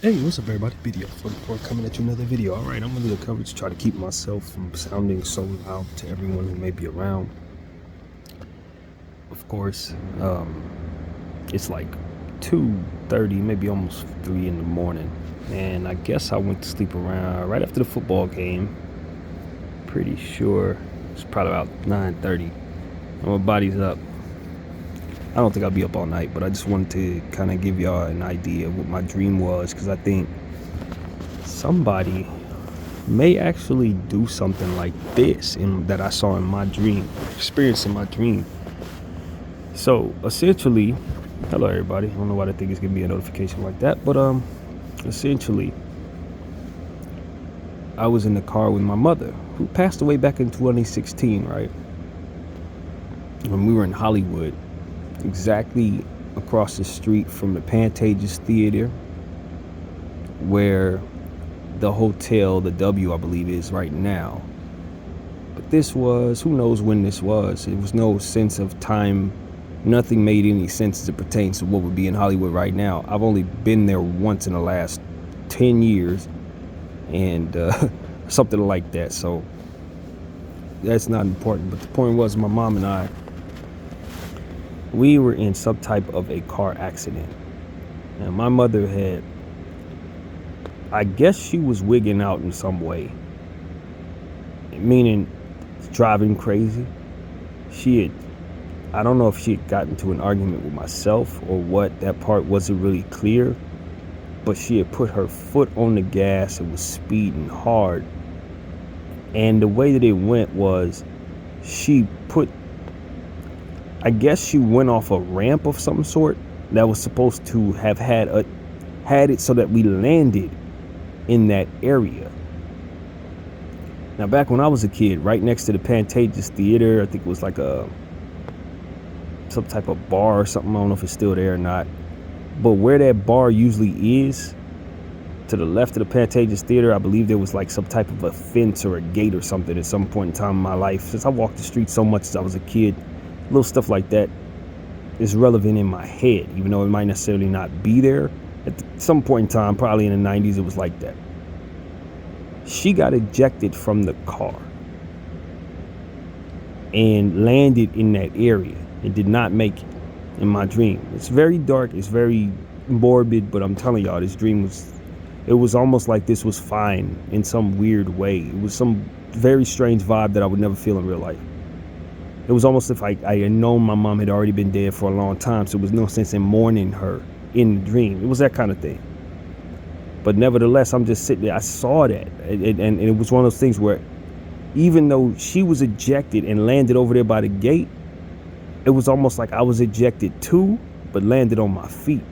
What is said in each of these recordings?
Hey, what's up everybody? BDF Therapy coming at you another video. Alright, I'm under the coverage to try to keep myself from sounding so loud to everyone who may be around. Of course, it's like 2:30, maybe almost 3 in the morning. And I guess I went to sleep around right after the football game. Pretty sure it's probably about 9:30. And my body's up. I don't think I'll be up all night, but I just wanted to kind of give y'all an idea of what my dream was, because I think somebody may actually do something like this that I saw in my dream, experience in my dream. So essentially, hello everybody. I don't know why they think it's giving me a notification like that, but essentially, I was in the car with my mother, who passed away back in 2016, right? When we were in Hollywood, exactly across the street from the Pantages Theater, where the hotel, the W, I believe, is right now. But this was, who knows when this was. It was no sense of time. Nothing made any sense as it pertains to what would be in Hollywood right now. I've only been there once in the last 10 years and something like that. So that's not important. But the point was, my mom and I, we were in some type of a car accident. And my mother had, I guess she was wigging out in some way, meaning driving crazy. I don't know if she had gotten into an argument with myself or what. That part wasn't really clear, but she had put her foot on the gas and was speeding hard. And the way that it went was, I guess she went off a ramp of some sort that was supposed to have had it so that we landed in that area. Now, back when I was a kid, right next to the Pantages Theater, I think it was like some type of bar or something. I don't know if it's still there or not. But where that bar usually is, to the left of the Pantages Theater, I believe there was like some type of a fence or a gate or something at some point in time in my life. Since I walked the street so much as I was a kid, little stuff like that is relevant in my head, even though it might necessarily not be there. At some point in time, probably in the 90s, it was like that. She got ejected from the car and landed in that area. It did not make it in my dream. It's very dark. It's very morbid, but I'm telling y'all, this dream it was almost like this was fine in some weird way. It was some very strange vibe that I would never feel in real life. It was almost if I had known my mom had already been dead for a long time, so there was no sense in mourning her in the dream. It was that kind of thing. But nevertheless, I'm just sitting there. I saw that. And it was one of those things where even though she was ejected and landed over there by the gate, it was almost like I was ejected too, but landed on my feet.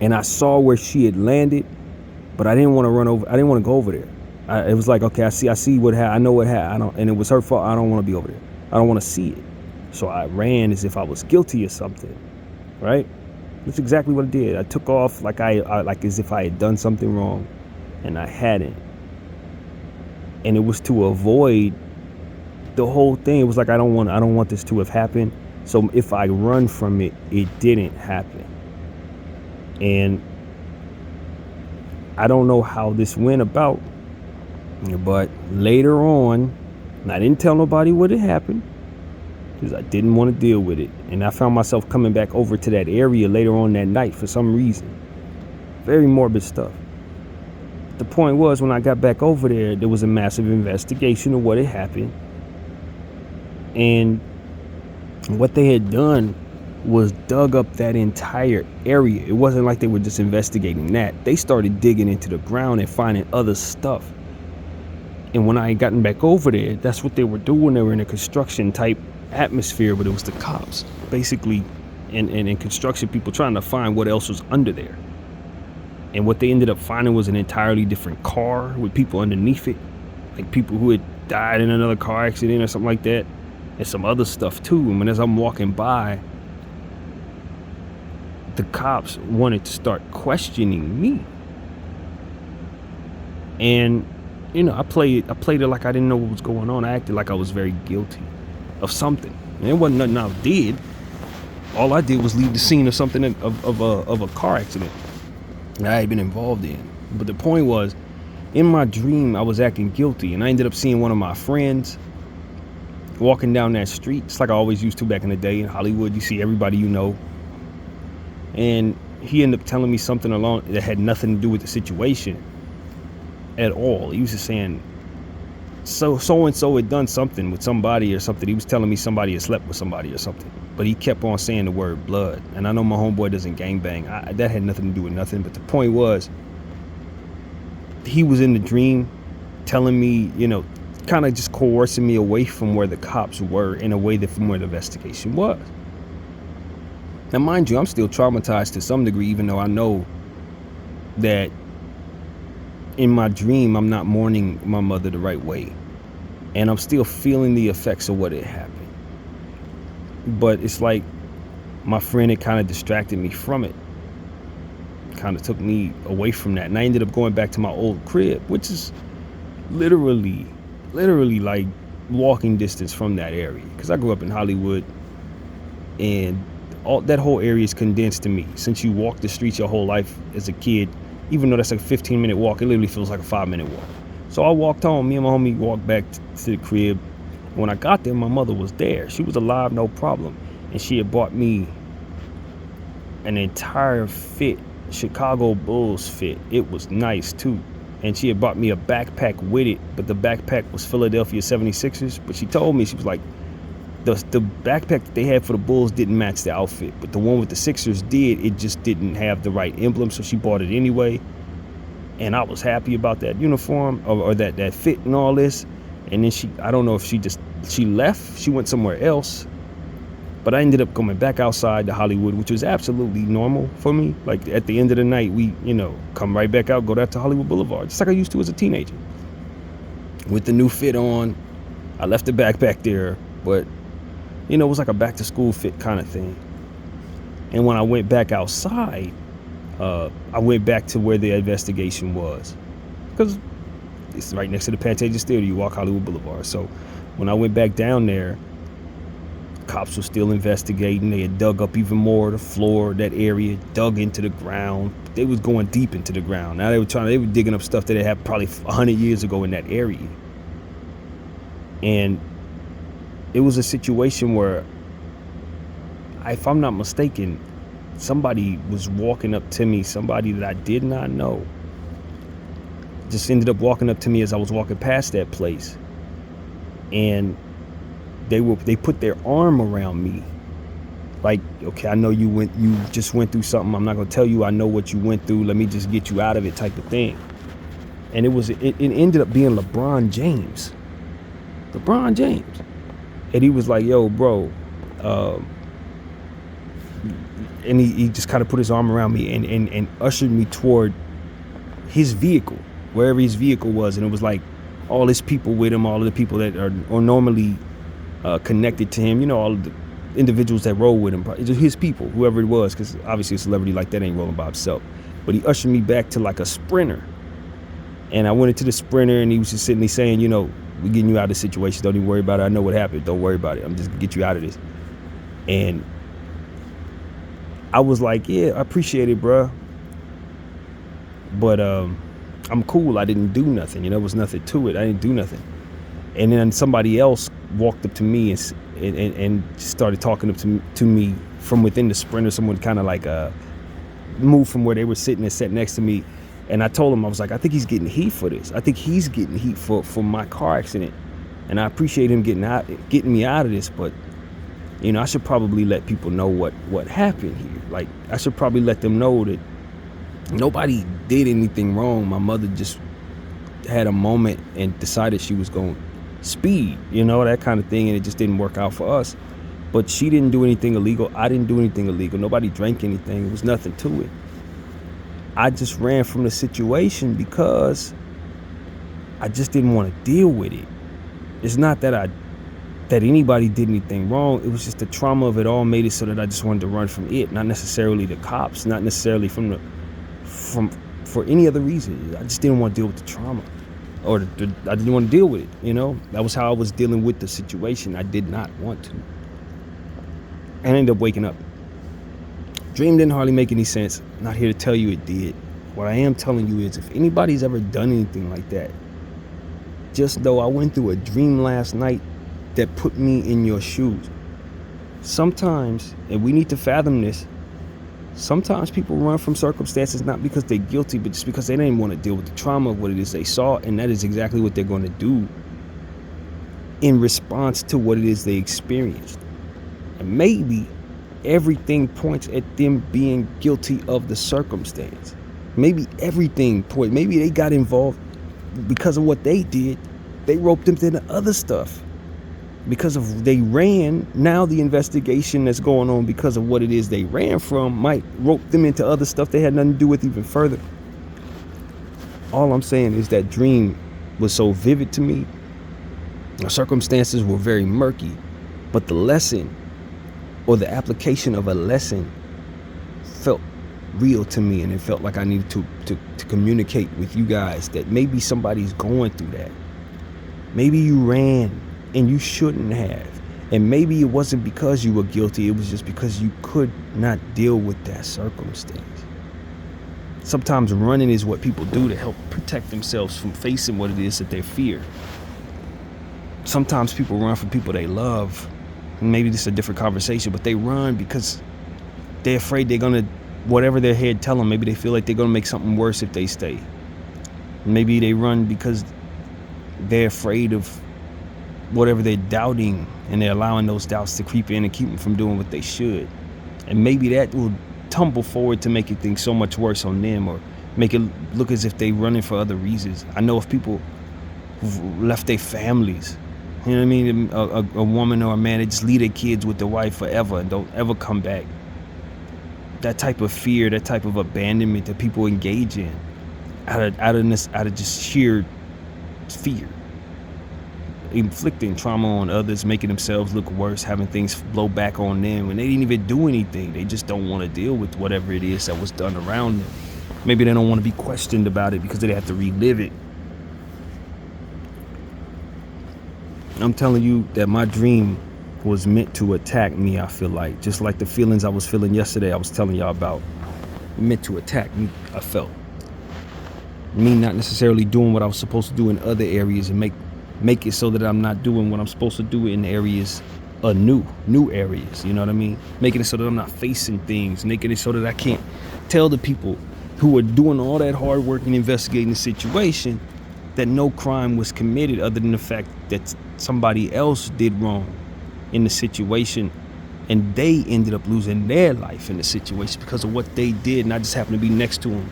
And I saw where she had landed, but I didn't want to run over. I didn't want to go over there. It was like, okay, I see what happened. I know what happened. And it was her fault. I don't want to be over there. I don't want to see it. So I ran as if I was guilty of something, right? That's exactly what I did. I took off like like as if I had done something wrong, and I hadn't. And it was to avoid the whole thing. It was like I don't want this to have happened. So if I run from it, it didn't happen. And I don't know how this went about, but later on, and I didn't tell nobody what had happened because I didn't want to deal with it. And I found myself coming back over to that area later on that night for some reason. Very morbid stuff. The point was, when I got back over there was a massive investigation of what had happened. And what they had done was dug up that entire area. It wasn't like they were just investigating that. They started digging into the ground and finding other stuff. And when I had gotten back over there, that's what they were doing. They were in a construction type atmosphere, but it was the cops basically and construction people trying to find what else was under there. And what they ended up finding was an entirely different car with people underneath it, like people who had died in another car accident or something like that, and some other stuff too. And as I'm walking by, the cops wanted to start questioning me. And I played it like I didn't know what was going on. I acted like I was very guilty of something. And it wasn't nothing I did. All I did was leave the scene of something of a car accident. that I had been involved in. But the point was, in my dream, I was acting guilty, and I ended up seeing one of my friends walking down that street. It's like I always used to back in the day in Hollywood. You see everybody you know. And he ended up telling me something along that had nothing to do with the situation at all. He was just saying, so-and-so had done something with somebody or something. He was telling me somebody had slept with somebody or something. But he kept on saying the word blood. And I know my homeboy doesn't gangbang. That had nothing to do with nothing. But the point was, he was in the dream telling me, kind of just coercing me away from where the cops were in a way that from where the investigation was. Now, mind you, I'm still traumatized to some degree, even though I know that in my dream, I'm not mourning my mother the right way. And I'm still feeling the effects of what had happened. But it's like my friend had kind of distracted me from it. Kind of took me away from that. And I ended up going back to my old crib, which is literally like walking distance from that area. Because I grew up in Hollywood, and all that whole area is condensed to me. Since you walk the streets your whole life as a kid, even though that's like a 15-minute walk, it literally feels like a 5-minute walk. So I walked home. Me and my homie walked back to the crib. When I got there, my mother was there. She was alive, no problem. And she had bought me an entire fit, Chicago Bulls fit. It was nice too. And she had bought me a backpack with it, but the backpack was Philadelphia 76ers. But she told me, she was like, the backpack that they had for the Bulls didn't match the outfit, but the one with the Sixers did. It just didn't have the right emblem, so she bought it anyway. And I was happy about that uniform or that fit and all this. And then I don't know if she left, she went somewhere else. But I ended up coming back outside to Hollywood, which was absolutely normal for me. Like at the end of the night, we, come right back out, go down to Hollywood Boulevard, just like I used to as a teenager. With the new fit on, I left the backpack there, but it was like a back to school fit kind of thing. And when I went back outside, I went back to where the investigation was, because it's right next to the Pantages Theater. You walk Hollywood Boulevard. So when I went back down there, cops were still investigating. They had dug up even more the floor, that area, dug into the ground. They was going deep into the ground. Now they were digging up stuff that they had probably 100 years ago in that area. And it was a situation where, if I'm not mistaken, somebody was walking up to me, somebody that I did not know, just ended up walking up to me as I was walking past that place. And they put their arm around me, like, okay, I know you just went through something. I'm not gonna tell you I know what you went through. Let me just get you out of it, type of thing. And it ended up being LeBron James. And he was like, yo, bro, and he just kind of put his arm around me and ushered me toward his vehicle, wherever his vehicle was. And it was like all his people with him, all of the people that are normally connected to him, all of the individuals that roll with him, his people, whoever it was, because obviously a celebrity like that ain't rolling by himself. But he ushered me back to like a Sprinter. And I went into the Sprinter, and he was just sitting there saying, we're getting you out of the situation. Don't even worry about it. I know what happened. Don't worry about it. I'm just gonna get you out of this. And I was like, yeah, I appreciate it, bruh. But I'm cool. I didn't do nothing. There was nothing to it. I didn't do nothing. And then somebody else walked up to me and started talking to me from within the Sprinter. Someone kind of like moved from where they were sitting and sat next to me. And I told him, I was like, I think he's getting heat for this. I think he's getting heat for my car accident. And I appreciate him getting me out of this. But, I should probably let people know what happened here. Like, I should probably let them know that nobody did anything wrong. My mother just had a moment and decided she was going to speed, that kind of thing. And it just didn't work out for us. But she didn't do anything illegal. I didn't do anything illegal. Nobody drank anything. There was nothing to it. I just ran from the situation because I just didn't want to deal with it. It's not that anybody did anything wrong. It was just the trauma of it all made it so that I just wanted to run from it, not necessarily the cops, not necessarily for any other reason. I just didn't want to deal with the trauma, or I didn't want to deal with it. That was how I was dealing with the situation. I did not want to. I ended up waking up. Dream didn't hardly make any sense. Not here to tell you it did. What I am telling you is, if anybody's ever done anything like that, just know I went through a dream last night that put me in your shoes. Sometimes, and we need to fathom this, sometimes people run from circumstances not because they're guilty, but just because they didn't want to deal with the trauma of what it is they saw, and that is exactly what they're going to do in response to what it is they experienced. And maybe everything points at them being guilty of the circumstance. Maybe everything points, maybe they got involved because of what they did. They roped them into other stuff. Because of they ran, now the investigation that's going on because of what it is they ran from might rope them into other stuff they had nothing to do with even further. All I'm saying is that dream was so vivid to me. The circumstances were very murky, but the lesson or the application of a lesson felt real to me, and it felt like I needed to communicate with you guys that maybe somebody's going through that. Maybe you ran and you shouldn't have, and maybe it wasn't because you were guilty, it was just because you could not deal with that circumstance. Sometimes running is what people do to help protect themselves from facing what it is that they fear. Sometimes people run from people they love. Maybe this is a different conversation, but they run because they're afraid they're gonna, whatever their head tell them, maybe they feel like they're gonna make something worse if they stay. Maybe they run because they're afraid of whatever they're doubting, and they're allowing those doubts to creep in and keep them from doing what they should. And maybe that will tumble forward to make it things so much worse on them, or make it look as if they're running for other reasons. I know of people who've left their families. You know what I mean? A woman or a man, they just leave their kids with their wife forever and don't ever come back. That type of fear, that type of abandonment that people engage in out of just sheer fear. Inflicting trauma on others, making themselves look worse, having things blow back on them when they didn't even do anything. They just don't want to deal with whatever it is that was done around them. Maybe they don't want to be questioned about it because they have to relive it. I'm telling you that my dream was meant to attack me, I feel like. Just like the feelings I was feeling yesterday, I was telling y'all about. Meant to attack me, I felt. Me not necessarily doing what I was supposed to do in other areas, and make it so that I'm not doing what I'm supposed to do in areas, new areas, you know what I mean? Making it so that I'm not facing things, making it so that I can't tell the people who are doing all that hard work and investigating the situation that no crime was committed, other than the fact that somebody else did wrong in the situation, and they ended up losing their life in the situation because of what they did, and I just happened to be next to them.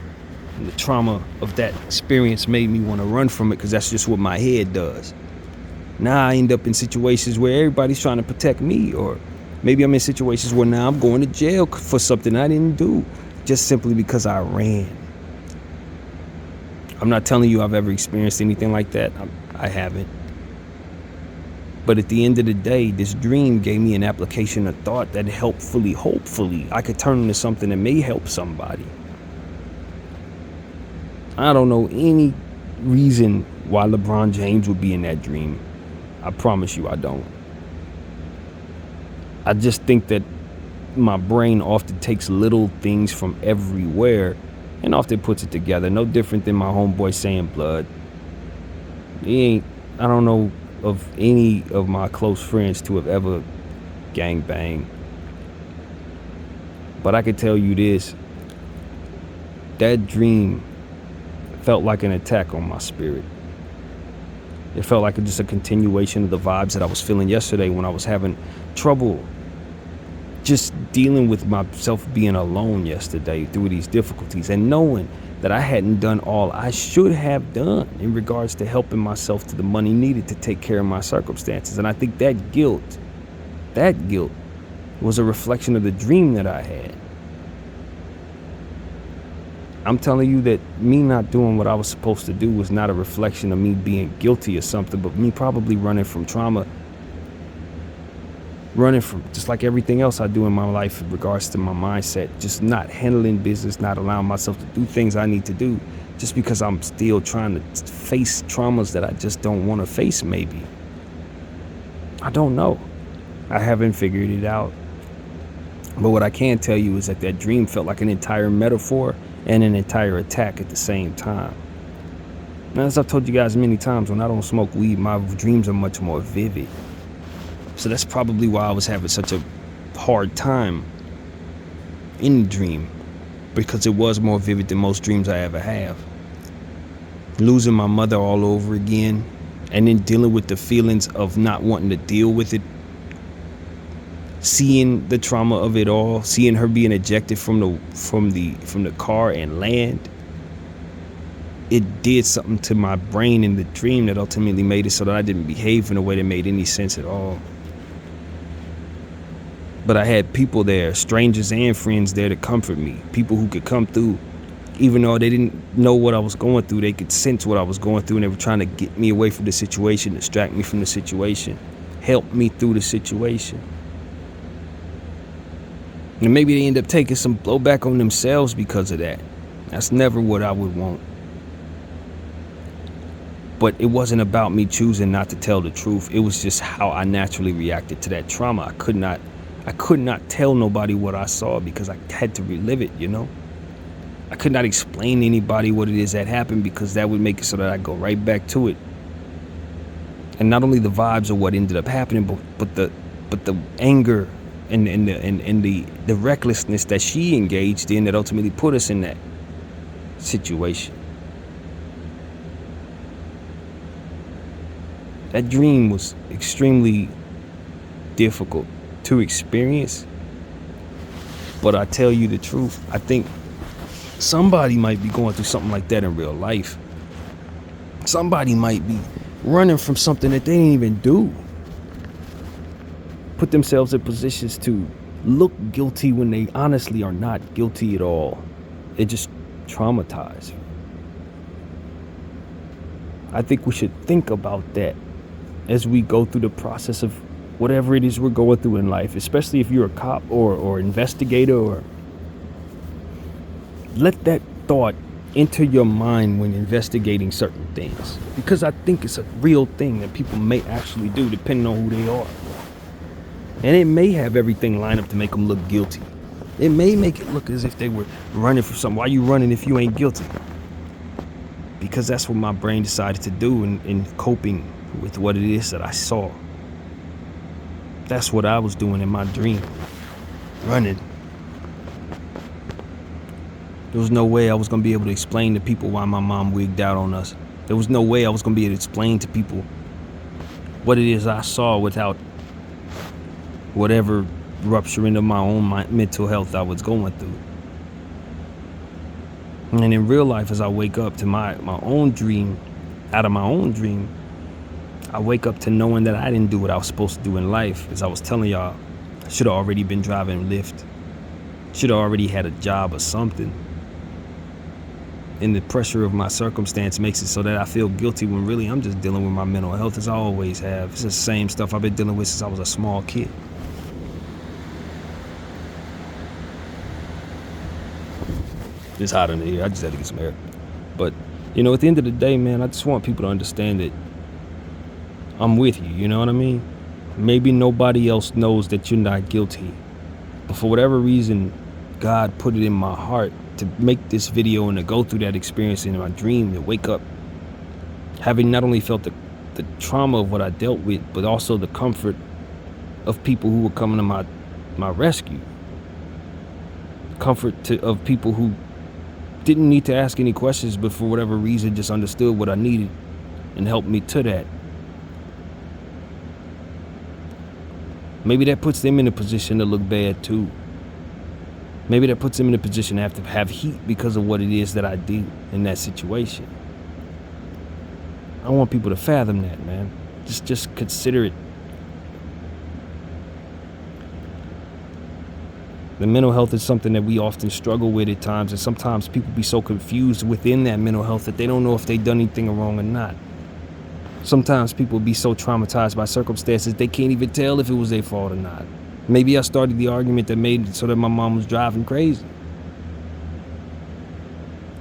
And the trauma of that experience made me want to run from it, because that's just what my head does. Now I end up in situations where everybody's trying to protect me, or maybe I'm in situations where now I'm going to jail for something I didn't do, just simply because I ran. I'm not telling you I've ever experienced anything like that. I haven't. But at the end of the day, this dream gave me an application of thought that hopefully, I could turn into something that may help somebody. I don't know any reason why LeBron James would be in that dream. I promise you I don't. I just think that my brain often takes little things from everywhere and often puts it together. No different than my homeboy saying blood. I don't know of any of my close friends to have ever gangbanged. But I can tell you this. That dream felt like an attack on my spirit. It felt like just a continuation of the vibes that I was feeling yesterday when I was having trouble just dealing with myself being alone yesterday through these difficulties, and knowing that I hadn't done all I should have done in regards to helping myself to the money needed to take care of my circumstances. And I think that guilt was a reflection of the dream that I had. I'm telling you that me not doing what I was supposed to do was not a reflection of me being guilty or something, but me probably running from trauma, running from just like everything else I do in my life in regards to my mindset, just not handling business, not allowing myself to do things I need to do, just because I'm still trying to face traumas that I just don't want to face. Maybe. I don't know. I haven't figured it out. But what I can tell you is that that dream felt like an entire metaphor and an entire attack at the same time. Now, as I've told you guys many times, when I don't smoke weed, my dreams are much more vivid. So that's probably why I was having such a hard time in the dream, because it was more vivid than most dreams I ever have. Losing my mother all over again, and then dealing with the feelings of not wanting to deal with it, seeing the trauma of it all, seeing her being ejected from the car and land. It did something to my brain in the dream that ultimately made it so that I didn't behave in a way that made any sense at all. But I had people there, strangers and friends there to comfort me, people who could come through. Even though they didn't know what I was going through, they could sense what I was going through, and they were trying to get me away from the situation, distract me from the situation, help me through the situation. And maybe they end up taking some blowback on themselves because of that. That's never what I would want. But it wasn't about me choosing not to tell the truth. It was just how I naturally reacted to that trauma. I could not tell nobody what I saw because I had to relive it, you know? I could not explain to anybody what it is that happened, because that would make it so that I go right back to it. And not only the vibes of what ended up happening, but the anger and the recklessness that she engaged in that ultimately put us in that situation. That dream was extremely difficult to experience. But I tell you the truth, I think somebody might be going through something like that in real life. Somebody might be running from something that they didn't even do. Put themselves in positions to look guilty when they honestly are not guilty at all. They're just traumatized. I think we should think about that as we go through the process of whatever it is we're going through in life, especially if you're a cop or investigator, or let that thought enter your mind when investigating certain things, because I think it's a real thing that people may actually do depending on who they are. And it may have everything lined up to make them look guilty. It may make it look as if they were running from something. Why are you running if you ain't guilty? Because that's what my brain decided to do in coping with what it is that I saw. That's what I was doing in my dream. Running. There was no way I was going to be able to explain to people why my mom wigged out on us. There was no way I was going to be able to explain to people what it is I saw without whatever rupturing of my own mental health I was going through. And in real life, as I wake up to my own dream, out of my own dream, I wake up to knowing that I didn't do what I was supposed to do in life. As I was telling y'all, I should have already been driving Lyft. Should have already had a job or something. And the pressure of my circumstance makes it so that I feel guilty when really I'm just dealing with my mental health as I always have. It's the same stuff I've been dealing with since I was a small kid. It's hot in here. I just had to get some air. But, you know, at the end of the day, man, I just want people to understand that I'm with you, you know what I mean? Maybe nobody else knows that you're not guilty. But for whatever reason, God put it in my heart to make this video and to go through that experience in my dream, to wake up having not only felt the trauma of what I dealt with, but also the comfort of people who were coming to my rescue. Comfort of people who didn't need to ask any questions, but for whatever reason just understood what I needed and helped me to that. Maybe that puts them in a position to look bad too. Maybe that puts them in a position to have heat because of what it is that I did in that situation. I want people to fathom that, man. Just consider it. The mental health is something that we often struggle with at times, and sometimes people be so confused within that mental health that they don't know if they've done anything wrong or not. Sometimes people be so traumatized by circumstances they can't even tell if it was their fault or not. Maybe I started the argument that made it so that my mom was driving crazy.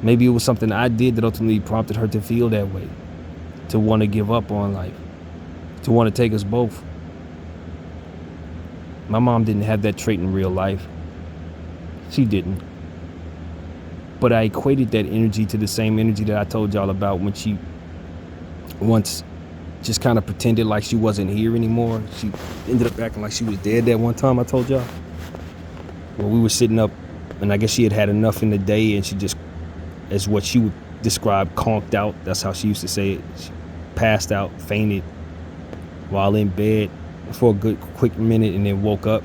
Maybe it was something I did that ultimately prompted her to feel that way, to want to give up on life, to want to take us both. My mom didn't have that trait in real life. She didn't. But I equated that energy to the same energy that I told y'all about when she once just kind of pretended like she wasn't here anymore. She ended up acting like she was dead that one time I told y'all. Well, we were sitting up, and I guess she had enough in the day, and she just, as what she would describe, conked out. That's how she used to say it. She passed out, fainted while in bed for a good quick minute, and then woke up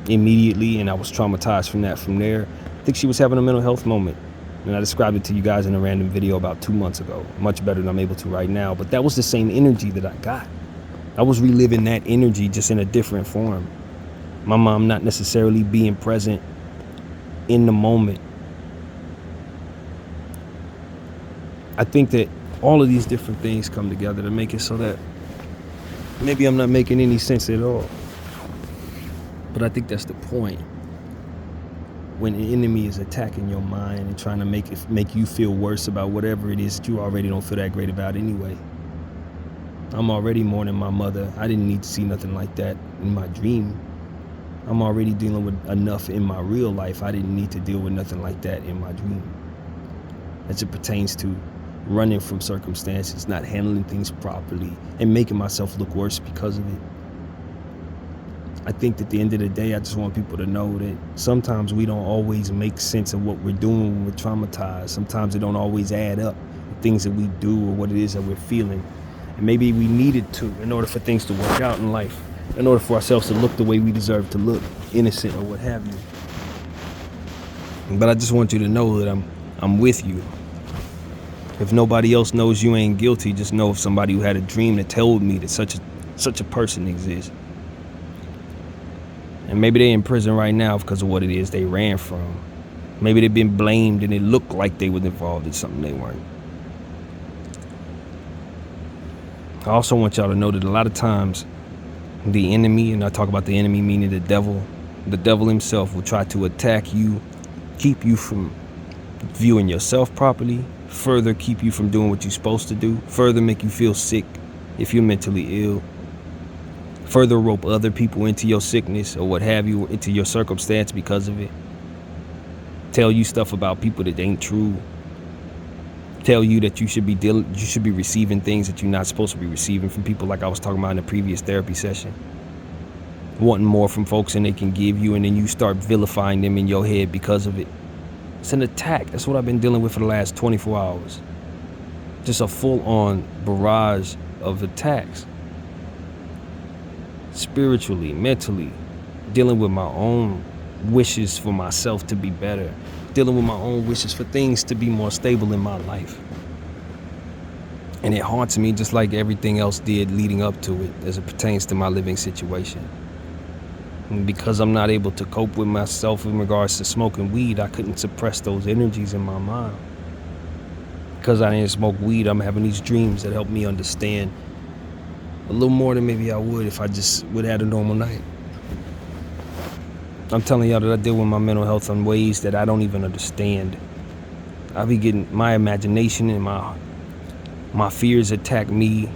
immediately, and I was traumatized from there. I think she was having a mental health moment, and I described it to you guys in a random video about 2 months ago, much better than I'm able to right now. But that was the same energy that I got. I was reliving that energy, just in a different form. My mom not necessarily being present in the moment. I think that all of these different things come together to make it so that maybe I'm not making any sense at all. But I think that's the point. When an enemy is attacking your mind and trying to make you feel worse about whatever it is that you already don't feel that great about anyway. I'm already mourning my mother. I didn't need to see nothing like that in my dream. I'm already dealing with enough in my real life. I didn't need to deal with nothing like that in my dream. As it pertains to running from circumstances, not handling things properly, and making myself look worse because of it. I think at the end of the day, I just want people to know that sometimes we don't always make sense of what we're doing when we're traumatized. Sometimes it don't always add up, the things that we do or what it is that we're feeling. And maybe we needed to in order for things to work out in life, in order for ourselves to look the way we deserve to look, innocent or what have you. But I just want you to know that I'm with you. If nobody else knows you ain't guilty, just know if somebody who had a dream that told me that such a person exists. And maybe they're in prison right now because of what it is they ran from. Maybe they've been blamed and it looked like they were involved in something they weren't. I also want y'all to know that a lot of times the enemy, and I talk about the enemy meaning the devil himself, will try to attack you, keep you from viewing yourself properly, further keep you from doing what you're supposed to do, further make you feel sick if you're mentally ill, further rope other people into your sickness or what have you, into your circumstance because of it, tell you stuff about people that ain't true, tell you that you should be receiving things that you're not supposed to be receiving from people, like I was talking about in the previous therapy session, wanting more from folks than they can give you, and then you start vilifying them in your head because of it. It's an attack. That's what I've been dealing with for the last 24 hours. Just a full-on barrage of attacks. Spiritually, mentally, dealing with my own wishes for myself to be better, dealing with my own wishes for things to be more stable in my life. And it haunts me just like everything else did leading up to it as it pertains to my living situation. And because I'm not able to cope with myself in regards to smoking weed, I couldn't suppress those energies in my mind. Because I didn't smoke weed, I'm having these dreams that help me understand a little more than maybe I would if I just would have had a normal night. I'm telling y'all that I deal with my mental health in ways that I don't even understand. I be getting my imagination and my fears attack me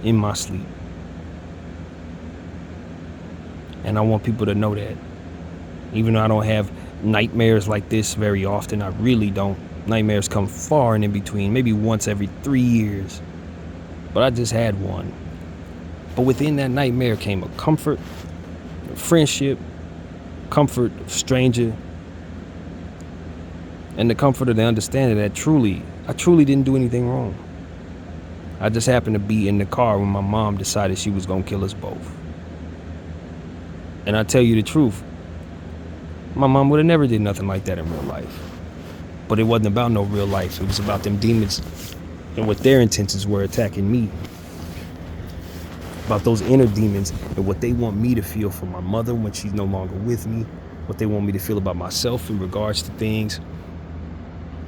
in my sleep. And I want people to know that. Even though I don't have nightmares like this very often, I really don't. Nightmares come far and in between, maybe once every 3 years. But I just had one. But within that nightmare came a comfort, a friendship, comfort of stranger, and the comfort of the understanding that I truly didn't do anything wrong. I just happened to be in the car when my mom decided she was gonna kill us both. And I tell you the truth, my mom would have never did nothing like that in real life. But it wasn't about no real life. It was about them demons and what their intentions were attacking me. About those inner demons and what they want me to feel for my mother when she's no longer with me. What they want me to feel about myself in regards to things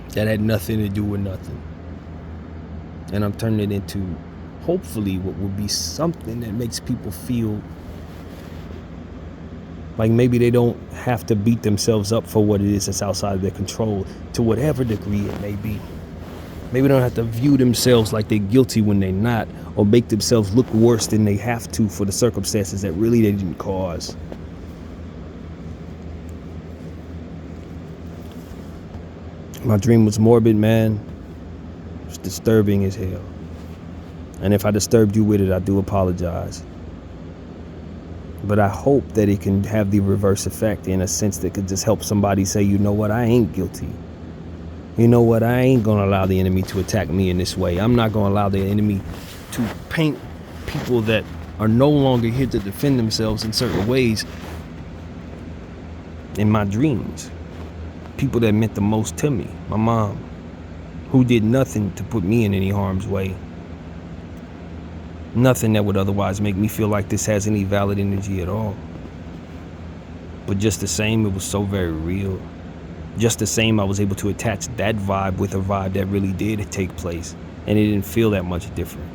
that had nothing to do with nothing. And I'm turning it into, hopefully, what will be something that makes people feel like maybe they don't have to beat themselves up for what it is that's outside of their control, to whatever degree it may be. Maybe they don't have to view themselves like they're guilty when they're not, or make themselves look worse than they have to for the circumstances that really they didn't cause. My dream was morbid, man. It's disturbing as hell. And if I disturbed you with it, I do apologize. But I hope that it can have the reverse effect, in a sense that could just help somebody say, you know what, I ain't guilty. You know what, I ain't gonna allow the enemy to attack me in this way. I'm not gonna allow the enemy to paint people that are no longer here to defend themselves in certain ways in my dreams. People that meant the most to me. My mom, who did nothing to put me in any harm's way. Nothing that would otherwise make me feel like this has any valid energy at all. But just the same, it was so very real. Just the same, I was able to attach that vibe with a vibe that really did take place, and it didn't feel that much different.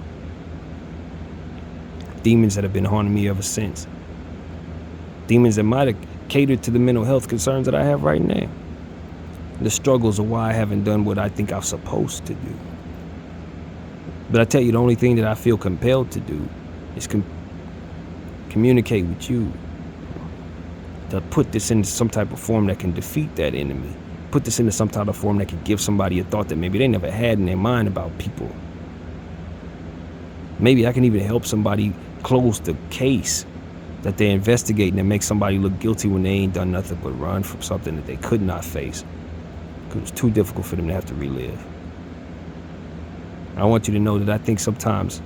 Demons that have been haunting me ever since. Demons that might have catered to the mental health concerns that I have right now. The struggles of why I haven't done what I think I'm supposed to do. But I tell you, the only thing that I feel compelled to do is communicate with you, to put this into some type of form that can defeat that enemy. Put this into some type of form that can give somebody a thought that maybe they never had in their mind about people. Maybe I can even help somebody close the case that they're investigating and make somebody look guilty when they ain't done nothing but run from something that they could not face, because it's too difficult for them to have to relive. I want you to know that I think sometimes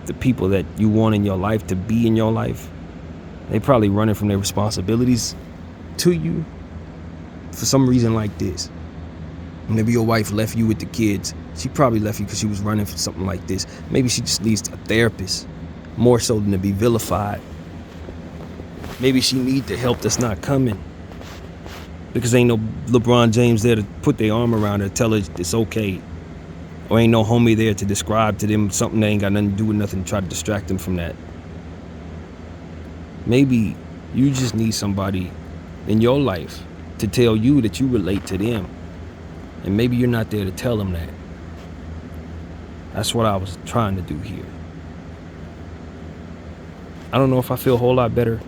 the people that you want in your life to be in your life, they probably running from their responsibilities to you for some reason like this. Maybe your wife left you with the kids. She probably left you because she was running for something like this. Maybe she just needs a therapist, more so than to be vilified. Maybe she needs the help that's not coming, because ain't no LeBron James there to put their arm around her, tell her it's okay. Or ain't no homie there to describe to them something that ain't got nothing to do with nothing, to try to distract them from that. Maybe you just need somebody in your life to tell you that you relate to them. And maybe you're not there to tell them that. That's what I was trying to do here. I don't know if I feel a whole lot better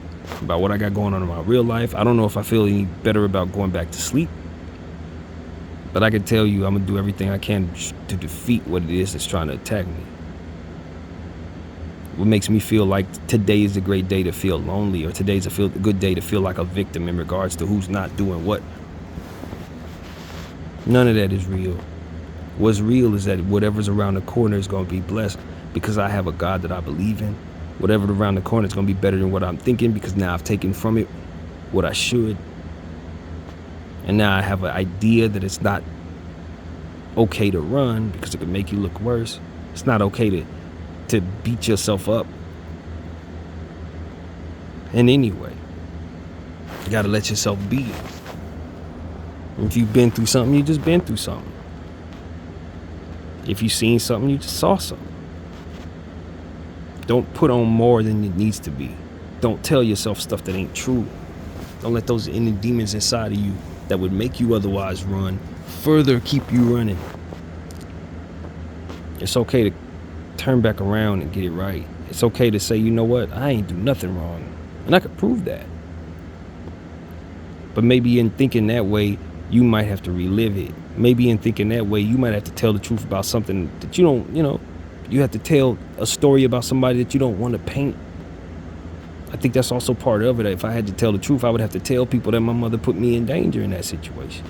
about what I got going on in my real life. I don't know if I feel any better about going back to sleep. But I can tell you, I'm going to do everything I can to defeat what it is that's trying to attack me. What makes me feel like today is a great day to feel lonely, or today's a good day to feel like a victim in regards to who's not doing what. None of that is real. What's real is that whatever's around the corner is going to be blessed, because I have a God that I believe in. Whatever's around the corner is going to be better than what I'm thinking, because now I've taken from it what I should. And now I have an idea that it's not okay to run because it could make you look worse. It's not okay to beat yourself up. And anyway, you got to let yourself be. If you've been through something, you just been through something. If you've seen something, you just saw something. Don't put on more than it needs to be. Don't tell yourself stuff that ain't true. Don't let those inner demons inside of you that would make you otherwise run further keep you running. It's okay to turn back around and get it right. It's okay to say, you know what, I ain't do nothing wrong. And I could prove that. But maybe in thinking that way, you might have to relive it. Maybe in thinking that way, you might have to tell the truth about something that you don't, you have to tell a story about somebody that you don't want to paint. I think that's also part of it. If I had to tell the truth, I would have to tell people that my mother put me in danger in that situation.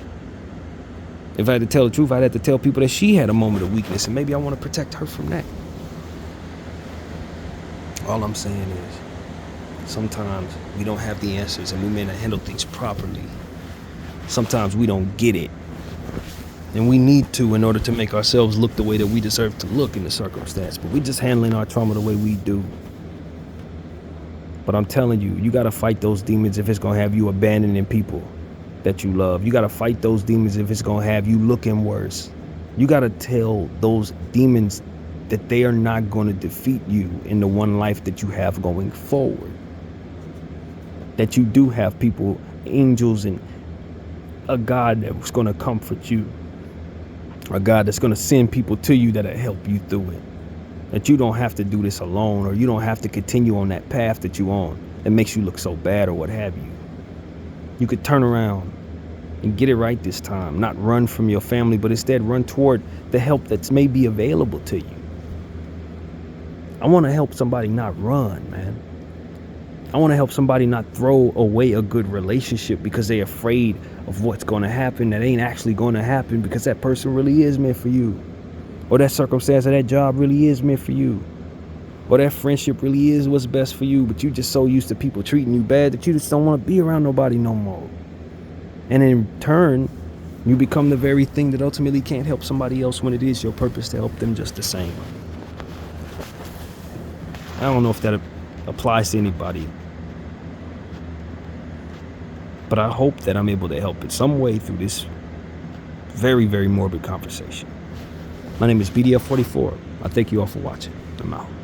If I had to tell the truth, I'd have to tell people that she had a moment of weakness, and maybe I want to protect her from that. All I'm saying is, sometimes we don't have the answers, and we may not handle things properly. Sometimes we don't get it. And we need to, in order to make ourselves look the way that we deserve to look in the circumstance. But we're just handling our trauma the way we do. But I'm telling you, you got to fight those demons if it's going to have you abandoning people that you love. You got to fight those demons if it's going to have you looking worse. You got to tell those demons that they are not going to defeat you in the one life that you have going forward. That you do have people, angels, and a God that's going to comfort you. A God that's going to send people to you that'll help you through it. That you don't have to do this alone, or you don't have to continue on that path that you're on that makes you look so bad or what have you. You could turn around and get it right this time. Not run from your family, but instead run toward the help that's maybe available to you. I want to help somebody not run, man. I want to help somebody not throw away a good relationship because they're afraid of what's going to happen that ain't actually going to happen, because that person really is meant for you. Or that circumstance or that job really is meant for you. Or that friendship really is what's best for you, but you just so used to people treating you bad that you just don't want to be around nobody no more. And in turn, you become the very thing that ultimately can't help somebody else when it is your purpose to help them just the same. I don't know if that applies to anybody, but I hope that I'm able to help in some way through this very, very morbid conversation. My name is BDF 44. I thank you all for watching. I'm out.